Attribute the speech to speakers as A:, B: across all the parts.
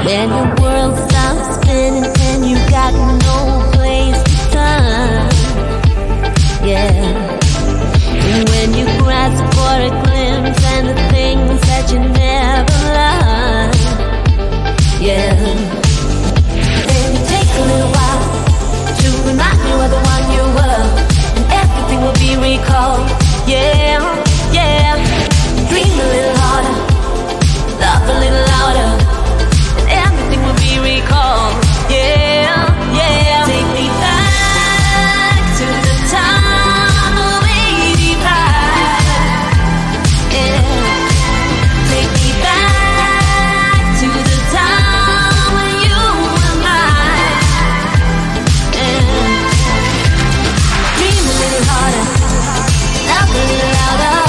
A: When your world stops spinning and you got no place to turn, yeah. And when you grasp for a glimpse and the things that you never learned, yeah. Then you take a little while to remind you of the one you were, and everything will be recalled, yeah, yeah. Dream a little harder, love a little louder, and everything will be recalled, yeah, yeah. Take me back to the time of 85, yeah. Take me back to the time when you were mine, yeah. Dream a little harder, love a little louder.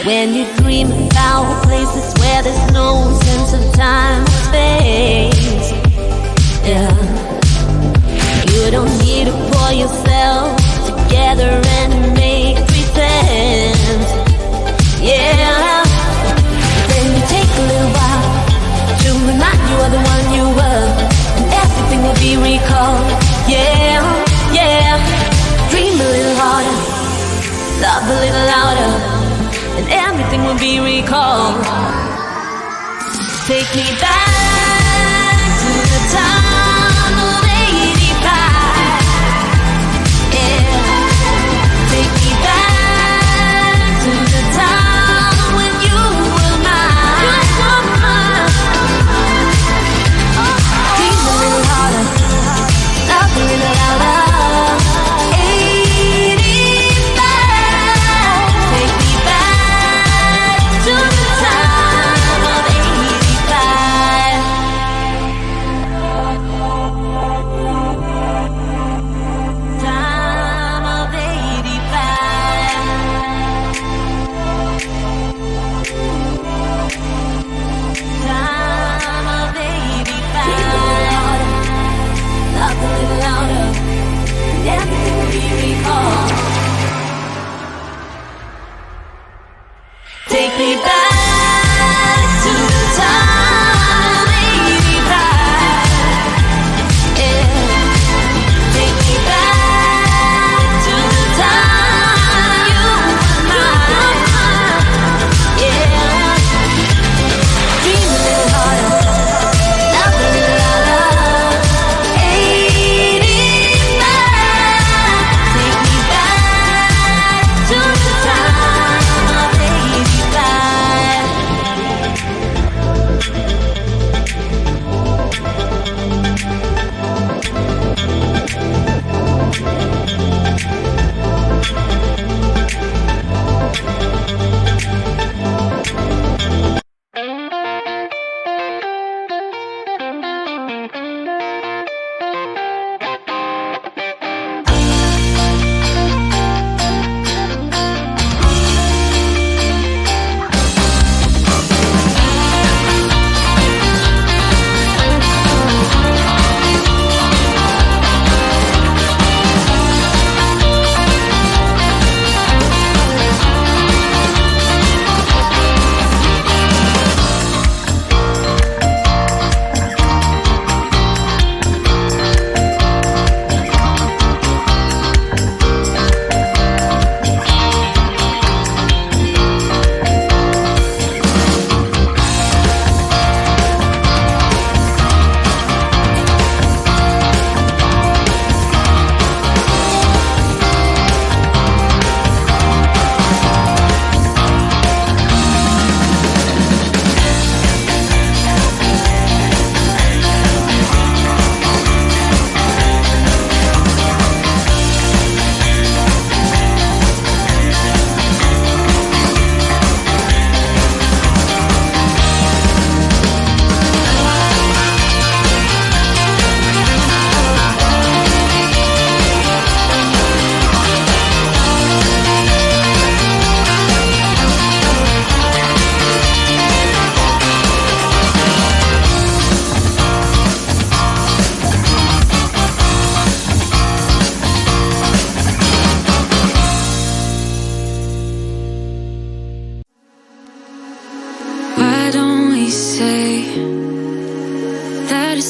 A: When you dream about places where there's no sense of time or space, yeah. You don't need to pull yourself together and make pretend, yeah. Then you take a little while to remind you of the one you were, and everything will be recalled, yeah, yeah. Dream a little harder, love a little louder, and everything will be recalled. Take me back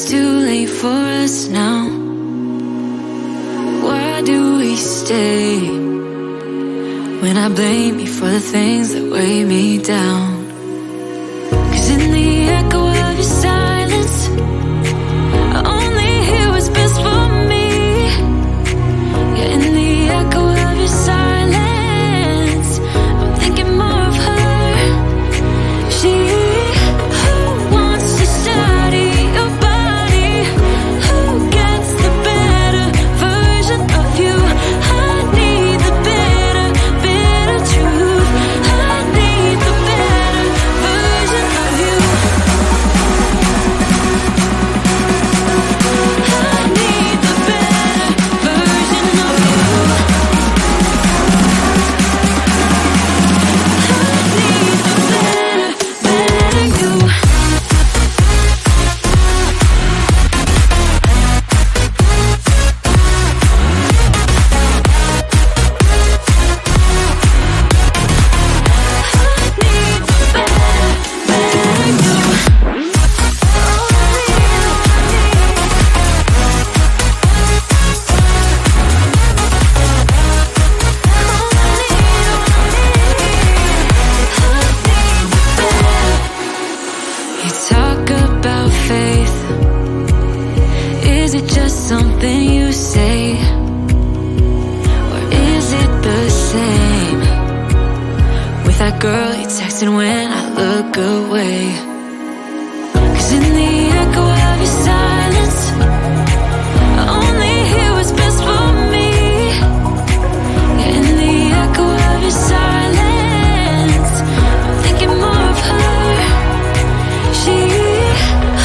A: it's too late for us now. Why do we stay when I blame you for the things that weigh me down? 'Cause in the echo of your silence, I only hear what's best for me. Yeah, in the echo of your silence, I'm thinking more of her. She who wants to study your body, who gets the better version of you. I need the bitter, bitter truth. I need the better version of you. I need the better version of you. I need the better, better you. You talk about faith. Is it just something you say? Or is it the same with that girl you texting when I look away? 'Cause in the echo of your silence, I only hear what's best for me. Yeah, in the echo of your silence, I'm thinking more of her. She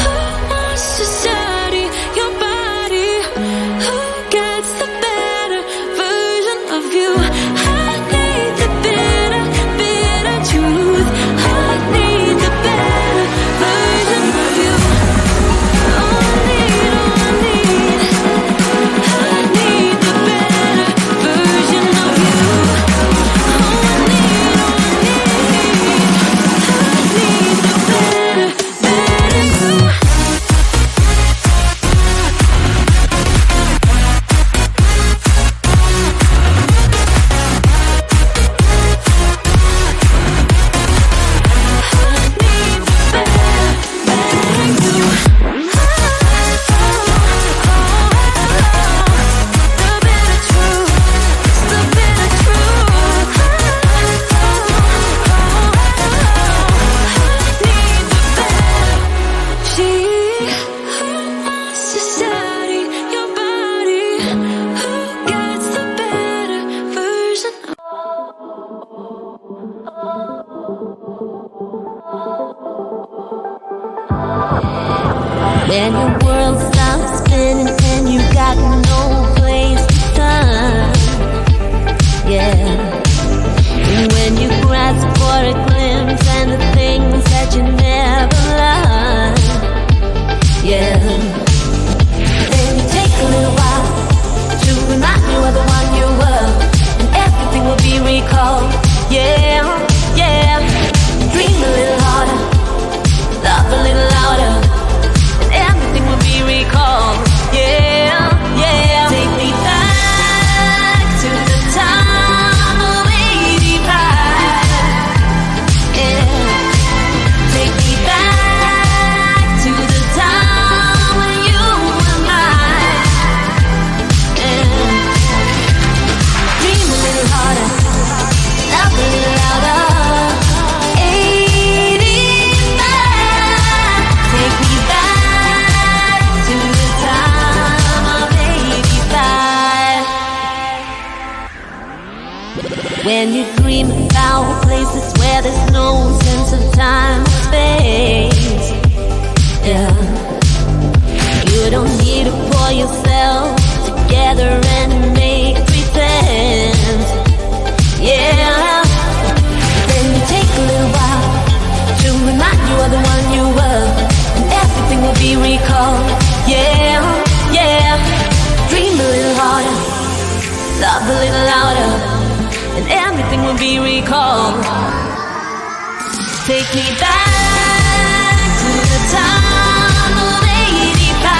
A: who wants to study your body, who gets the better version of you. I need the bitter, bitter truth. I need the better version of you. Oh, I need, oh, I need. I need the better version of you. Oh, I need, oh, I need. I need the better, better you. When your world stops spinning and you got no place to turn, yeah. And when you grasp for a glimpse and the things that you never learned, yeah. Then you take a little while to remind you of the one you were, and everything will be recalled, yeah, yeah. Dream a little harder, love a little louder, everything will be recalled, yeah, yeah. Take me back to the time of 85, yeah. Take me back to the time when you were mine, yeah. Dream a little harder, love a little louder. 85, take me back to the time of 85. When you dream about places where there's no sense of time or space, yeah. You don't need to pull yourself together and make pretend, yeah. Then you take a little while to remind you of the one you were, and everything will be recalled, yeah, yeah. Dream a little harder, love a little louder, and everything will be recalled. Take me back to the time of 85.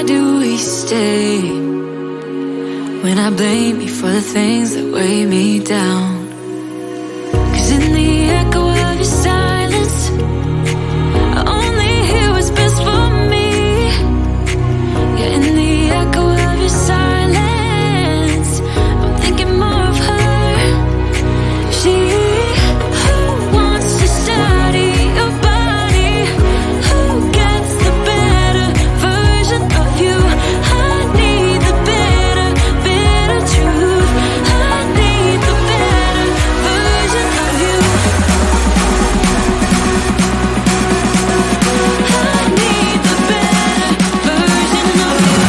A: do we stay when I blame you for the things that weigh me down? 'Cause in the echo of your silence, I only hear what's best for me. Yeah, in the echo of your silence, I'm thinking more of her. She who wants to study your body, who gets the better version of you. I need the better truth. I need the better version of you. I need the better version of you.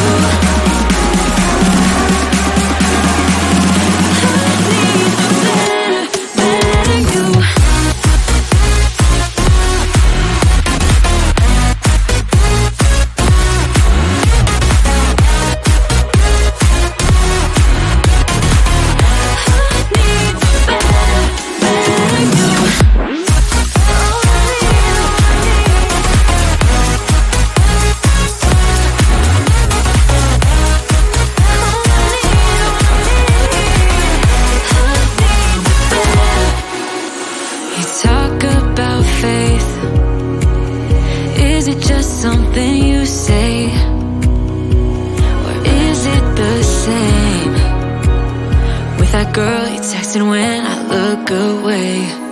A: You talk about faith. Is it just something you say? Or is it the same with that girl you texted when I look away?